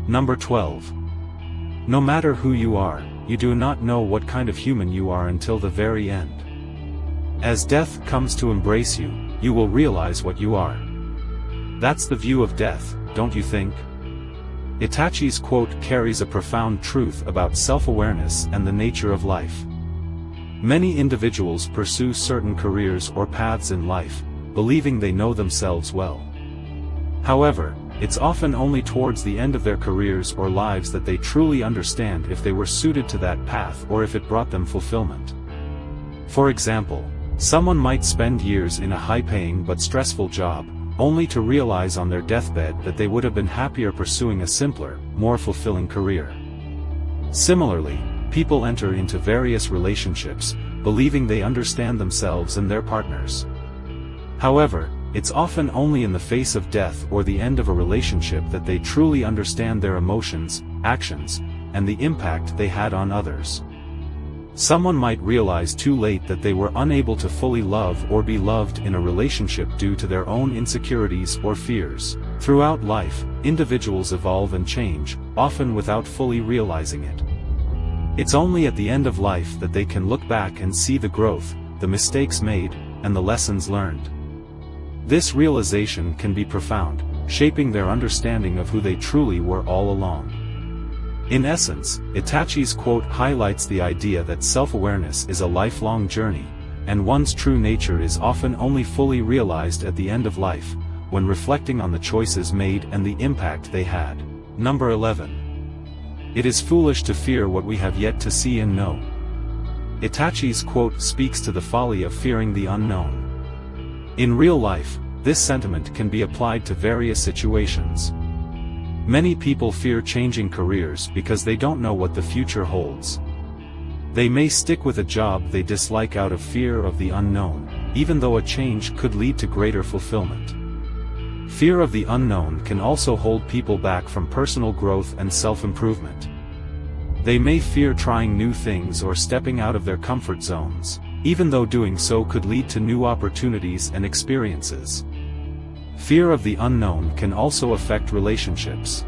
Number 12. No matter who you are, you do not know what kind of human you are until the very end. As death comes to embrace you, you will realize what you are. That's the view of death, don't you think? Itachi's quote carries a profound truth about self-awareness and the nature of life. Many individuals pursue certain careers or paths in life, believing they know themselves well. However, it's often only towards the end of their careers or lives that they truly understand if they were suited to that path or if it brought them fulfillment. For example, someone might spend years in a high-paying but stressful job, only to realize on their deathbed that they would have been happier pursuing a simpler, more fulfilling career. Similarly, people enter into various relationships, believing they understand themselves and their partners. However, it's often only in the face of death or the end of a relationship that they truly understand their emotions, actions, and the impact they had on others. Someone might realize too late that they were unable to fully love or be loved in a relationship due to their own insecurities or fears. Throughout life, individuals evolve and change, often without fully realizing it. It's only at the end of life that they can look back and see the growth, the mistakes made, and the lessons learned. This realization can be profound, shaping their understanding of who they truly were all along. In essence, Itachi's quote highlights the idea that self-awareness is a lifelong journey, and one's true nature is often only fully realized at the end of life, when reflecting on the choices made and the impact they had. Number 11. It is foolish to fear what we have yet to see and know. Itachi's quote speaks to the folly of fearing the unknown. In real life, this sentiment can be applied to various situations. Many people fear changing careers because they don't know what the future holds. They may stick with a job they dislike out of fear of the unknown, even though a change could lead to greater fulfillment. Fear of the unknown can also hold people back from personal growth and self-improvement. They may fear trying new things or stepping out of their comfort zones, even though doing so could lead to new opportunities and experiences. Fear of the unknown can also affect relationships.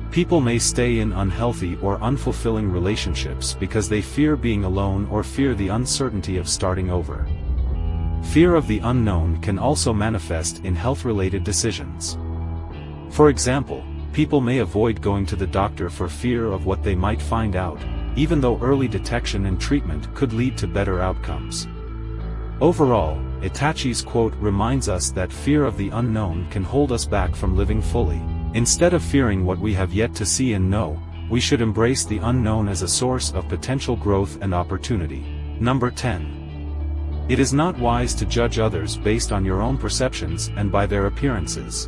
People may stay in unhealthy or unfulfilling relationships because they fear being alone or fear the uncertainty of starting over. Fear of the unknown can also manifest in health-related decisions. For example, people may avoid going to the doctor for fear of what they might find out, even though early detection and treatment could lead to better outcomes. Overall, Itachi's quote reminds us that fear of the unknown can hold us back from living fully. Instead of fearing what we have yet to see and know, we should embrace the unknown as a source of potential growth and opportunity. Number 10. It is not wise to judge others based on your own perceptions and by their appearances.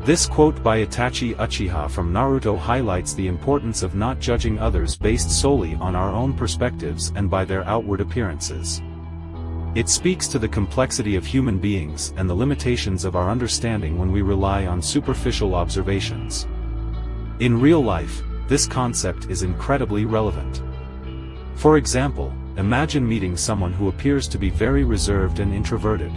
This quote by Itachi Uchiha from Naruto highlights the importance of not judging others based solely on our own perspectives and by their outward appearances. It speaks to the complexity of human beings and the limitations of our understanding when we rely on superficial observations. In real life, this concept is incredibly relevant. For example, imagine meeting someone who appears to be very reserved and introverted.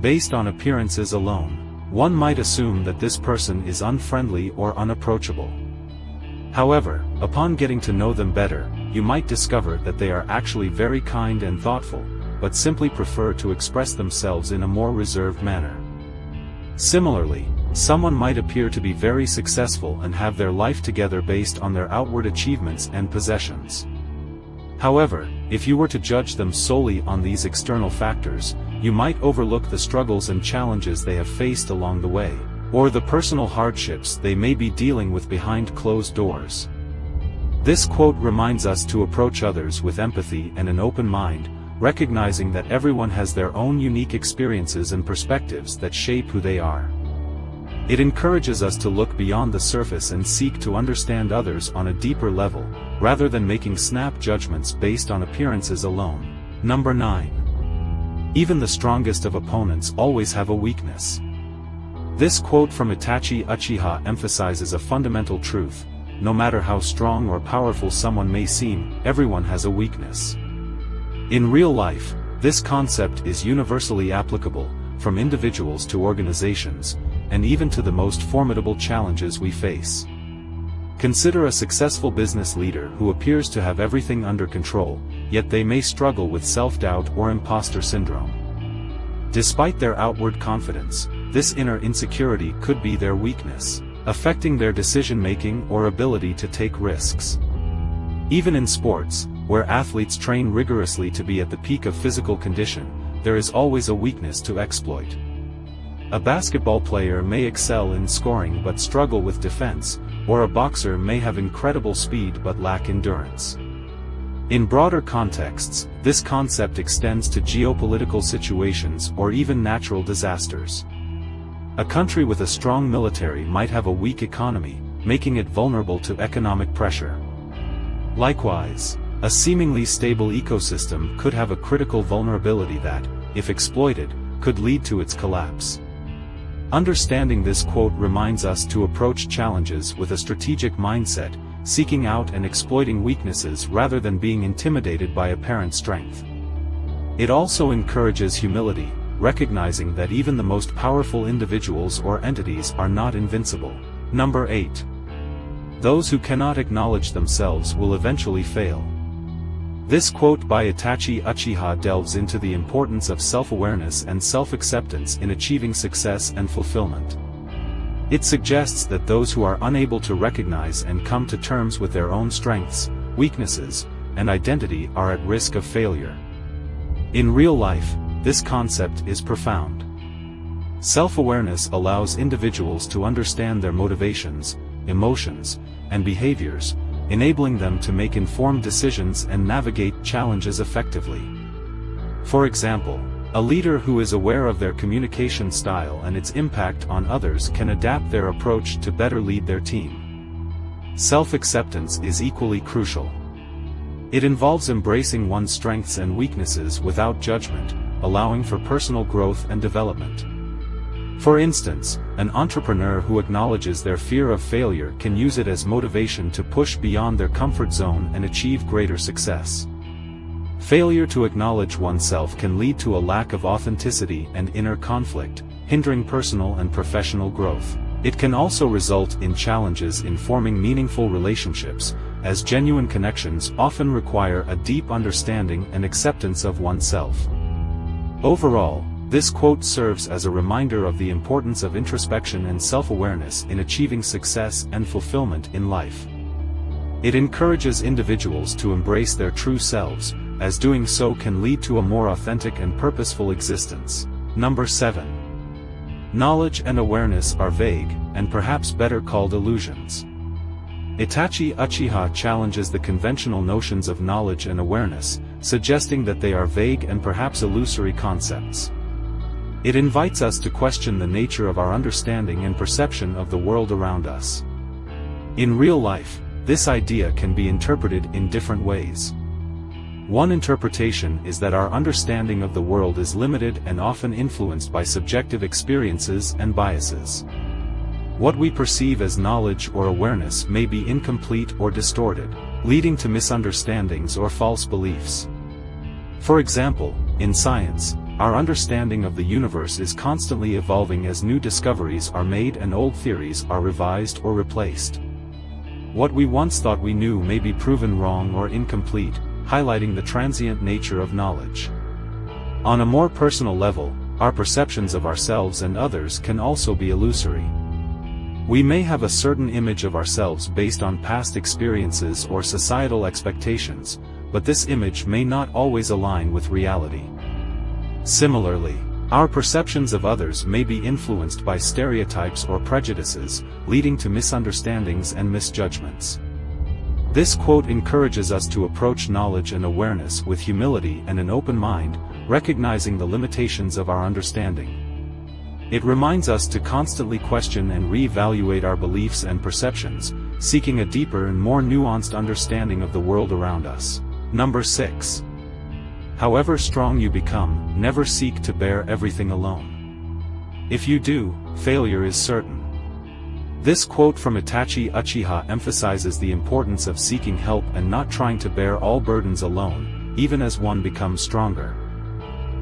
Based on appearances alone, one might assume that this person is unfriendly or unapproachable. However, upon getting to know them better, you might discover that they are actually very kind and thoughtful, but simply prefer to express themselves in a more reserved manner. Similarly, someone might appear to be very successful and have their life together based on their outward achievements and possessions. However, if you were to judge them solely on these external factors, you might overlook the struggles and challenges they have faced along the way, or the personal hardships they may be dealing with behind closed doors. This quote reminds us to approach others with empathy and an open mind, recognizing that everyone has their own unique experiences and perspectives that shape who they are. It encourages us to look beyond the surface and seek to understand others on a deeper level, rather than making snap judgments based on appearances alone. Number 9. Even the strongest of opponents always have a weakness. This quote from Itachi Uchiha emphasizes a fundamental truth: no matter how strong or powerful someone may seem, everyone has a weakness. In real life, this concept is universally applicable, from individuals to organizations, and even to the most formidable challenges we face. Consider a successful business leader who appears to have everything under control, yet they may struggle with self-doubt or imposter syndrome. Despite their outward confidence, this inner insecurity could be their weakness, affecting their decision-making or ability to take risks. Even in sports, where athletes train rigorously to be at the peak of physical condition, there is always a weakness to exploit. A basketball player may excel in scoring but struggle with defense, or a boxer may have incredible speed but lack endurance. In broader contexts, this concept extends to geopolitical situations or even natural disasters. A country with a strong military might have a weak economy, making it vulnerable to economic pressure. Likewise, a seemingly stable ecosystem could have a critical vulnerability that, if exploited, could lead to its collapse. Understanding this quote reminds us to approach challenges with a strategic mindset, seeking out and exploiting weaknesses rather than being intimidated by apparent strength. It also encourages humility, recognizing that even the most powerful individuals or entities are not invincible. Number 8. Those who cannot acknowledge themselves will eventually fail. This quote by Itachi Uchiha delves into the importance of self-awareness and self-acceptance in achieving success and fulfillment. It suggests that those who are unable to recognize and come to terms with their own strengths, weaknesses, and identity are at risk of failure. In real life, this concept is profound. Self-awareness allows individuals to understand their motivations, emotions, and behaviors, enabling them to make informed decisions and navigate challenges effectively. For example, a leader who is aware of their communication style and its impact on others can adapt their approach to better lead their team. Self-acceptance is equally crucial. It involves embracing one's strengths and weaknesses without judgment, allowing for personal growth and development. For instance, an entrepreneur who acknowledges their fear of failure can use it as motivation to push beyond their comfort zone and achieve greater success. Failure to acknowledge oneself can lead to a lack of authenticity and inner conflict, hindering personal and professional growth. It can also result in challenges in forming meaningful relationships, as genuine connections often require a deep understanding and acceptance of oneself. Overall, this quote serves as a reminder of the importance of introspection and self-awareness in achieving success and fulfillment in life. It encourages individuals to embrace their true selves, as doing so can lead to a more authentic and purposeful existence. Number 7. Knowledge and awareness are vague, and perhaps better called illusions. Itachi Uchiha challenges the conventional notions of knowledge and awareness, suggesting that they are vague and perhaps illusory concepts. It invites us to question the nature of our understanding and perception of the world around us. In real life, this idea can be interpreted in different ways. One interpretation is that our understanding of the world is limited and often influenced by subjective experiences and biases. What we perceive as knowledge or awareness may be incomplete or distorted, leading to misunderstandings or false beliefs. For example, in science, our understanding of the universe is constantly evolving as new discoveries are made and old theories are revised or replaced. What we once thought we knew may be proven wrong or incomplete, highlighting the transient nature of knowledge. On a more personal level, our perceptions of ourselves and others can also be illusory. We may have a certain image of ourselves based on past experiences or societal expectations, but this image may not always align with reality. Similarly, our perceptions of others may be influenced by stereotypes or prejudices, leading to misunderstandings and misjudgments. This quote encourages us to approach knowledge and awareness with humility and an open mind, recognizing the limitations of our understanding. It reminds us to constantly question and re-evaluate our beliefs and perceptions, seeking a deeper and more nuanced understanding of the world around us. Number 6. However strong you become, never seek to bear everything alone. If you do, failure is certain. This quote from Itachi Uchiha emphasizes the importance of seeking help and not trying to bear all burdens alone, even as one becomes stronger.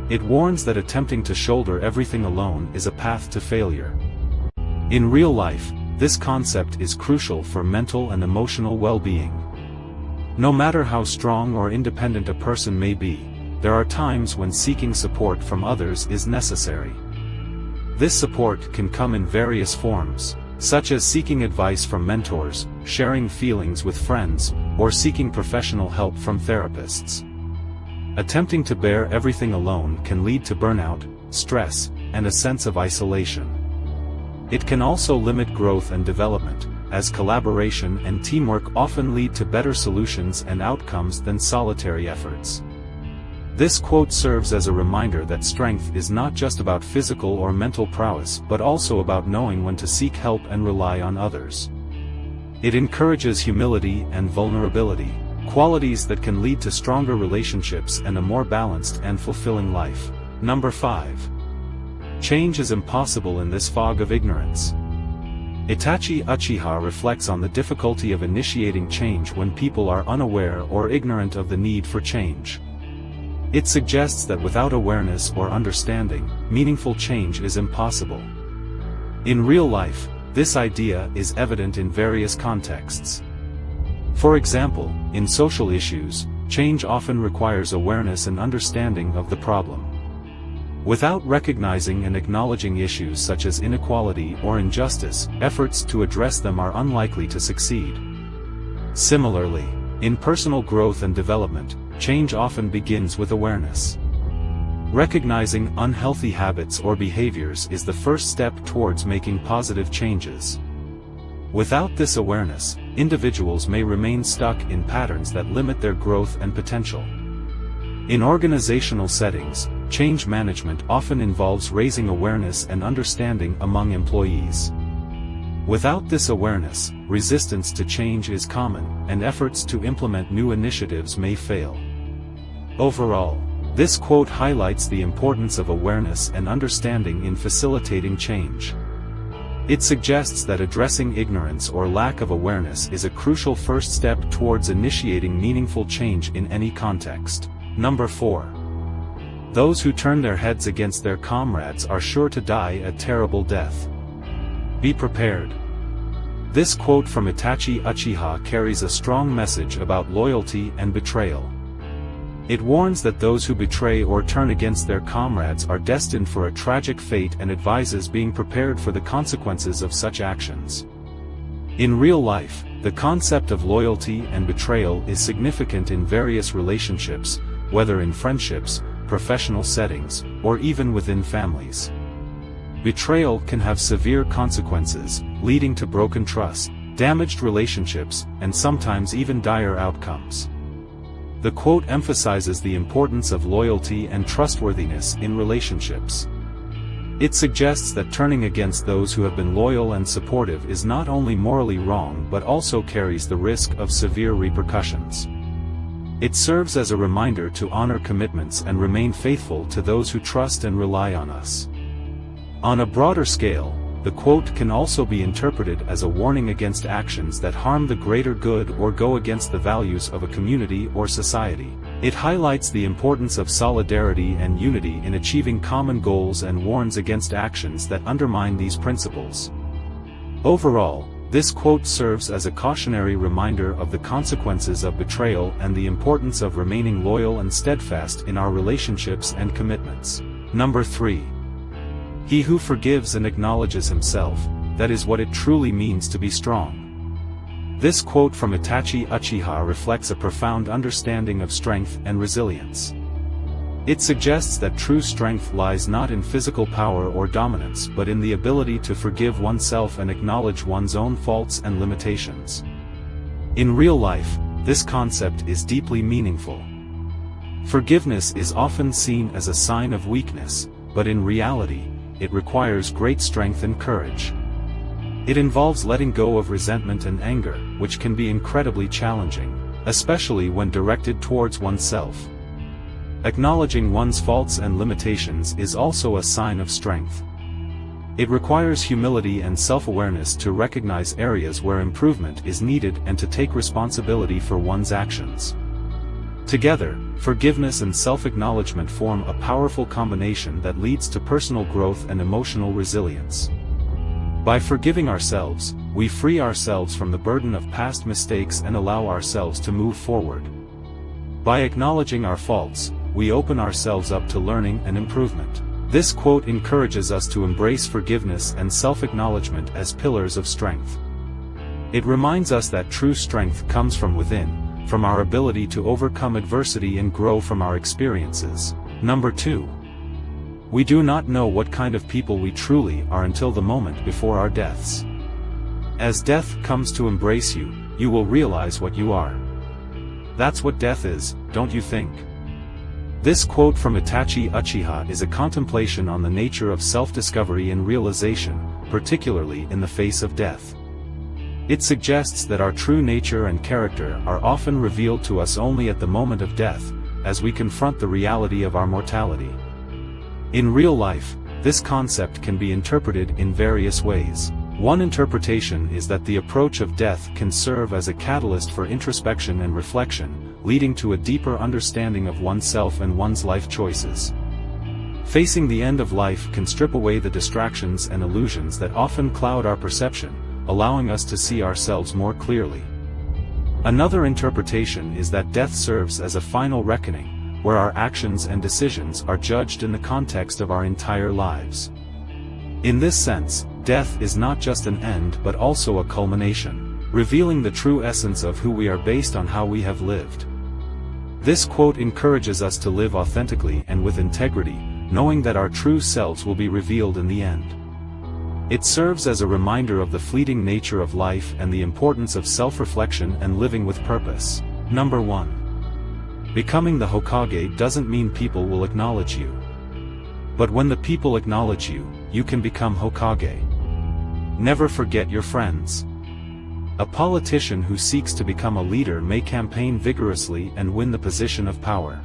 It warns that attempting to shoulder everything alone is a path to failure. In real life, this concept is crucial for mental and emotional well-being. No matter how strong or independent a person may be, there are times when seeking support from others is necessary. This support can come in various forms, such as seeking advice from mentors, sharing feelings with friends, or seeking professional help from therapists. Attempting to bear everything alone can lead to burnout, stress, and a sense of isolation. It can also limit growth and development, as collaboration and teamwork often lead to better solutions and outcomes than solitary efforts. This quote serves as a reminder that strength is not just about physical or mental prowess but also about knowing when to seek help and rely on others. It encourages humility and vulnerability, qualities that can lead to stronger relationships and a more balanced and fulfilling life. Number 5. Change is impossible in this fog of ignorance. Itachi Uchiha reflects on the difficulty of initiating change when people are unaware or ignorant of the need for change. It suggests that without awareness or understanding, meaningful change is impossible. In real life, this idea is evident in various contexts. For example, in social issues, change often requires awareness and understanding of the problem. Without recognizing and acknowledging issues such as inequality or injustice, efforts to address them are unlikely to succeed. Similarly, in personal growth and development, change often begins with awareness. Recognizing unhealthy habits or behaviors is the first step towards making positive changes. Without this awareness, individuals may remain stuck in patterns that limit their growth and potential. In organizational settings, change management often involves raising awareness and understanding among employees. Without this awareness, resistance to change is common, and efforts to implement new initiatives may fail. Overall, this quote highlights the importance of awareness and understanding in facilitating change. It suggests that addressing ignorance or lack of awareness is a crucial first step towards initiating meaningful change in any context. Number 4. Those who turn their heads against their comrades are sure to die a terrible death. Be prepared. This quote from Itachi Uchiha carries a strong message about loyalty and betrayal. It warns that those who betray or turn against their comrades are destined for a tragic fate and advises being prepared for the consequences of such actions. In real life, the concept of loyalty and betrayal is significant in various relationships, whether in friendships, professional settings, or even within families. Betrayal can have severe consequences, leading to broken trust, damaged relationships, and sometimes even dire outcomes. The quote emphasizes the importance of loyalty and trustworthiness in relationships. It suggests that turning against those who have been loyal and supportive is not only morally wrong but also carries the risk of severe repercussions. It serves as a reminder to honor commitments and remain faithful to those who trust and rely on us. On a broader scale, the quote can also be interpreted as a warning against actions that harm the greater good or go against the values of a community or society. It highlights the importance of solidarity and unity in achieving common goals and warns against actions that undermine these principles. Overall, this quote serves as a cautionary reminder of the consequences of betrayal and the importance of remaining loyal and steadfast in our relationships and commitments. Number 3. He who forgives and acknowledges himself, that is what it truly means to be strong. This quote from Itachi Uchiha reflects a profound understanding of strength and resilience. It suggests that true strength lies not in physical power or dominance but in the ability to forgive oneself and acknowledge one's own faults and limitations. In real life, this concept is deeply meaningful. Forgiveness is often seen as a sign of weakness, but in reality, it requires great strength and courage. It involves letting go of resentment and anger, which can be incredibly challenging, especially when directed towards oneself. Acknowledging one's faults and limitations is also a sign of strength. It requires humility and self-awareness to recognize areas where improvement is needed and to take responsibility for one's actions. Together, forgiveness and self-acknowledgement form a powerful combination that leads to personal growth and emotional resilience. By forgiving ourselves, we free ourselves from the burden of past mistakes and allow ourselves to move forward. By acknowledging our faults, we open ourselves up to learning and improvement. This quote encourages us to embrace forgiveness and self-acknowledgement as pillars of strength. It reminds us that true strength comes from within, from our ability to overcome adversity and grow from our experiences. Number 2. We do not know what kind of people we truly are until the moment before our deaths. As death comes to embrace you, you will realize what you are. That's what death is, don't you think? This quote from Itachi Uchiha is a contemplation on the nature of self-discovery and realization, particularly in the face of death. It suggests that our true nature and character are often revealed to us only at the moment of death, as we confront the reality of our mortality. In real life, this concept can be interpreted in various ways. One interpretation is that the approach of death can serve as a catalyst for introspection and reflection, leading to a deeper understanding of oneself and one's life choices. Facing the end of life can strip away the distractions and illusions that often cloud our perception, allowing us to see ourselves more clearly. Another interpretation is that death serves as a final reckoning, where our actions and decisions are judged in the context of our entire lives. In this sense, death is not just an end but also a culmination, revealing the true essence of who we are based on how we have lived. This quote encourages us to live authentically and with integrity, knowing that our true selves will be revealed in the end. It serves as a reminder of the fleeting nature of life and the importance of self-reflection and living with purpose. Number 1. Becoming the Hokage doesn't mean people will acknowledge you. But when the people acknowledge you, you can become Hokage. Never forget your friends. A politician who seeks to become a leader may campaign vigorously and win the position of power.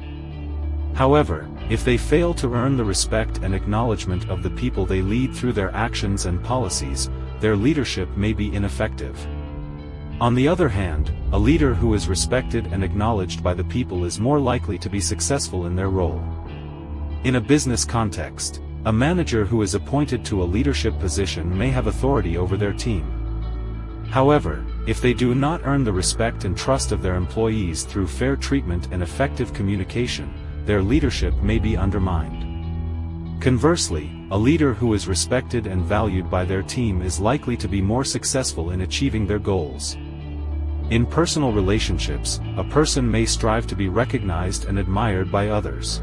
However, if they fail to earn the respect and acknowledgement of the people they lead through their actions and policies, their leadership may be ineffective. On the other hand, a leader who is respected and acknowledged by the people is more likely to be successful in their role. In a business context, a manager who is appointed to a leadership position may have authority over their team. However, if they do not earn the respect and trust of their employees through fair treatment and effective communication, their leadership may be undermined. Conversely, a leader who is respected and valued by their team is likely to be more successful in achieving their goals. In personal relationships, a person may strive to be recognized and admired by others.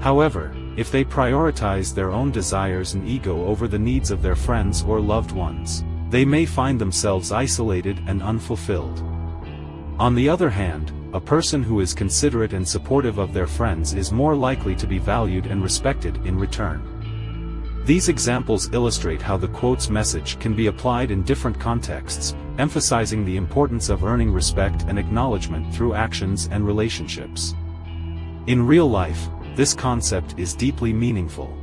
However, if they prioritize their own desires and ego over the needs of their friends or loved ones, they may find themselves isolated and unfulfilled. On the other hand, a person who is considerate and supportive of their friends is more likely to be valued and respected in return. These examples illustrate how the quote's message can be applied in different contexts, emphasizing the importance of earning respect and acknowledgement through actions and relationships. In real life, this concept is deeply meaningful.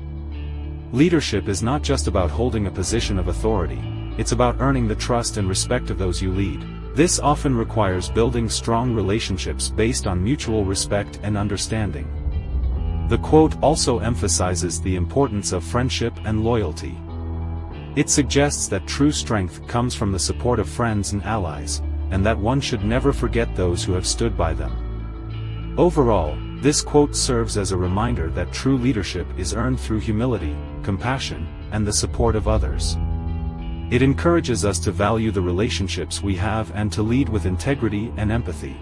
Leadership is not just about holding a position of authority, it's about earning the trust and respect of those you lead. This often requires building strong relationships based on mutual respect and understanding. The quote also emphasizes the importance of friendship and loyalty. It suggests that true strength comes from the support of friends and allies, and that one should never forget those who have stood by them. Overall, this quote serves as a reminder that true leadership is earned through humility, compassion, and the support of others. It encourages us to value the relationships we have and to lead with integrity and empathy.